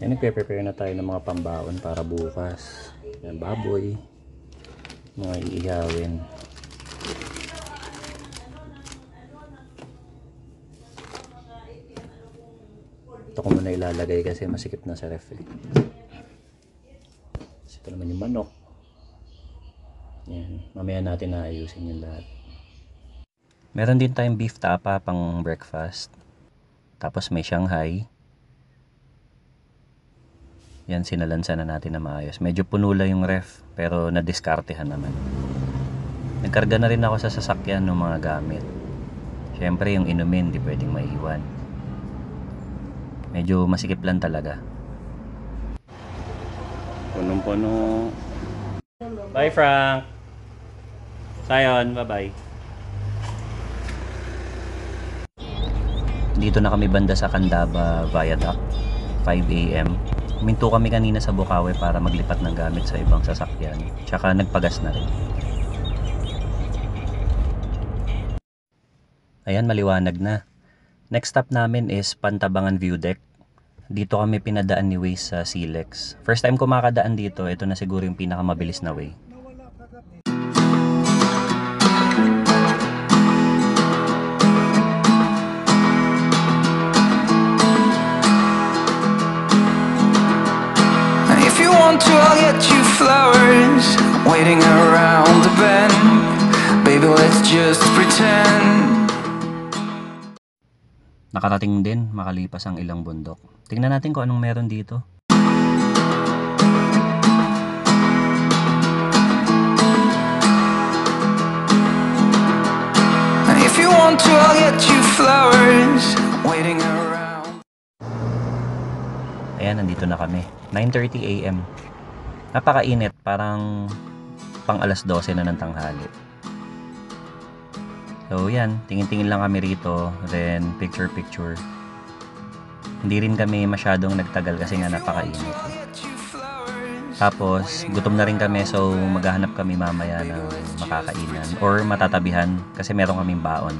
Yan, nagpe-prepare na tayo ng mga pambaon para bukas. Yan, baboy, mga iihawin. Ito ko muna ilalagay kasi masikip na sa ref eh. Ito naman yung manok. Yan, mamaya natin naayusin yung lahat. Meron din tayong beef tapa pang breakfast. Tapos may Shanghai. Yan, sinalansa na natin na maayos. Medyo punula yung ref, pero nadiskartehan naman. Nagkarga na rin ako sa sasakyan ng mga gamit. Siyempre yung inumin, di pwedeng maiwan. Medyo masikip lang talaga. Punong-puno. Bye, Frank. Sayon, bye-bye. Dito na kami banda sa Candaba Viaduct, 5 AM. Huminto kami kanina sa Bukawi para maglipat ng gamit sa ibang sasakyan. Tsaka nagpagas na rin. Ayan, maliwanag na. Next stop namin is Pantabangan View Deck. Dito kami pinadaan ni Waze sa Silex. First time ko makadaan dito, ito na siguro yung pinakamabilis na way. I'll get you flowers waiting around the bend. Baby, let's just pretend. Nakarating din makalipas ang ilang bundok. Tingnan natin kung anong meron dito. If you want to, I'll get you flowers waiting around. Ayan, nandito na kami. 9:30 AM. Napakainit, parang pang alas 12 na ng tanghali. So yan, tingin-tingin lang kami rito, then picture-picture. Hindi rin kami masyadong nagtagal kasi nga napakainit. Tapos gutom na rin kami, so maghahanap kami mamaya ng makakainan or matatabihan kasi meron kaming baon.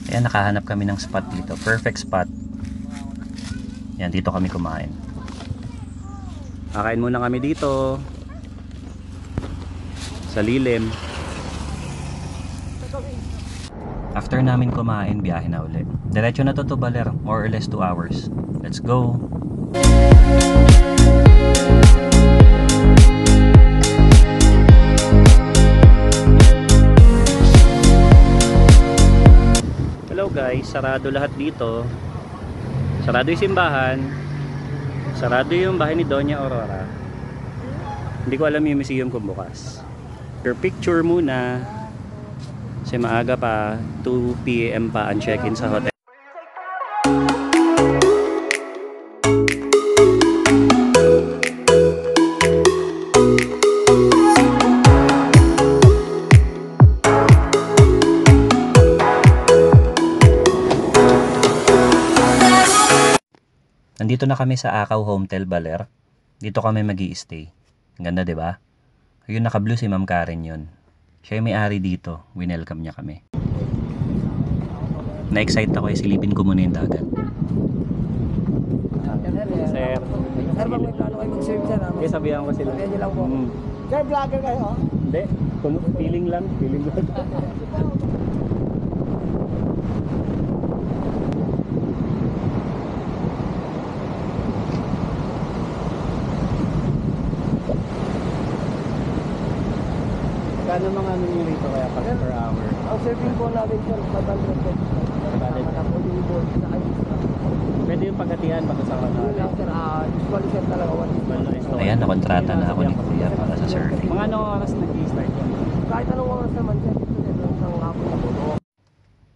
Ayan, nakahanap kami ng spot dito. Perfect spot. Yan, dito kami kumain. Kakain muna kami dito. Sa lilim. After namin kumain, biyahe na ulit. Diretso na to Baler. More or less 2 hours. Let's go! Guys, sarado lahat dito. Sarado yung simbahan. Sarado yung bahay ni Doña Aurora. Hindi ko alam yung museum kung bukas. Picture muna. Kasi maaga pa, 2 PM pa ang check-in sa hotel. Nandito na kami sa Akaw Hometel Baler. Dito kami magi-stay. Ang ganda, 'di ba? Ayun, naka-blue si Ma'am Karen 'yon. Siya yung may-ari dito. Winelcome niya kami. Na-excite ako, silipin ko muna yung dagat. Sir, may plano kayo mag-serve sir. okay, sabihan ko sila. Pwede lang po. Sir, vlogger kayo, oh? Hindi, feeling lang. Kano mga ano nyo rito kaya pag per hour? Ang serving po namin sir, 500 Pwede yung paghatihan baka sa kanila. Sir, usually sir talaga 1 Ayan, nakontrata na ako ni Kuya para sa surfing. Mga anong oras nag-i-start yan? Kahit anong oras naman sir, dito sir, ng hapon na po.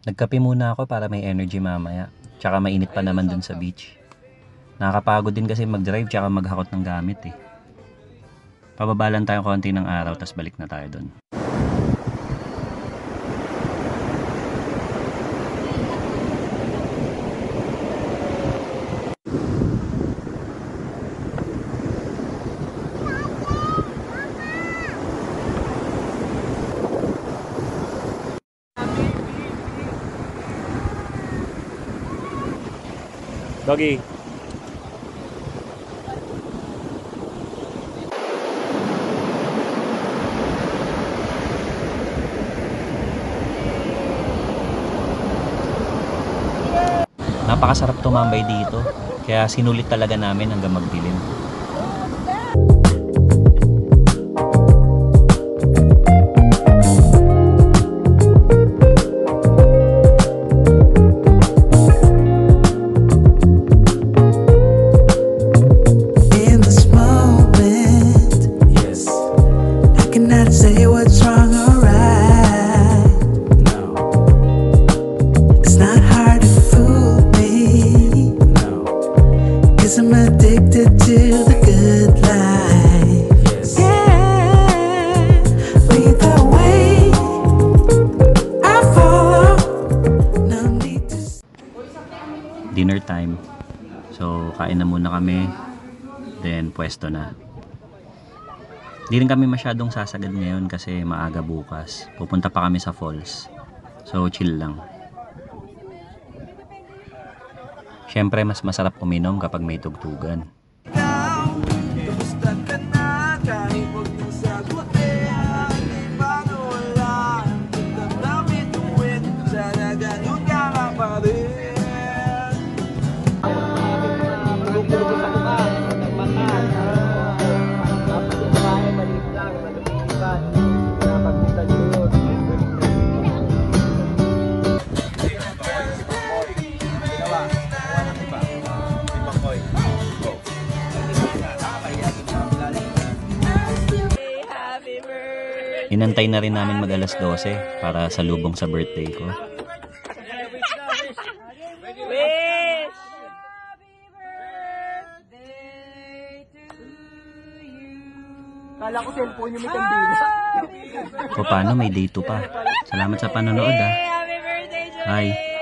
Nagkape muna ako para may energy mamaya. Tsaka mainit pa naman dun sa beach. Nakakapagod din kasi mag-drive tsaka maghakot ng gamit eh. Pababalan tayo konti ng araw tas balik na tayo dun. Doggy. Napakasarap tumambay dito. Kaya sinulit talaga namin hanggang magdilim. In this moment, yes, I cannot say what's wrong or right. No, it's not hard to fool me. No, 'cause I'm addicted to the good life. Yes, yeah, lead the way, I follow. No need to. Dinner time. So, kain na muna kami. Then, pwesto na. Di rin kami masyadong sasagad ngayon kasi maaga bukas. Pupunta pa kami sa falls. So, chill lang. Siyempre, mas masarap uminom kapag may tugtugan. Kamusta ka na? Kahit huwag mong sagutin, di bago wala. Damdamin tuwin, sana ganun ka nga pa rin. Tulog-tulog sa mukha, ng mata. Tapos yung bahay, maliit lang, malupitikan. Nakapagpitan nyo yun. Inantay na rin namin mag alas 12 para salubong sa birthday ko. Kala ko cellphone yung may kandila. O paano, may day 2 pa. Salamat sa panonood ah. Bye.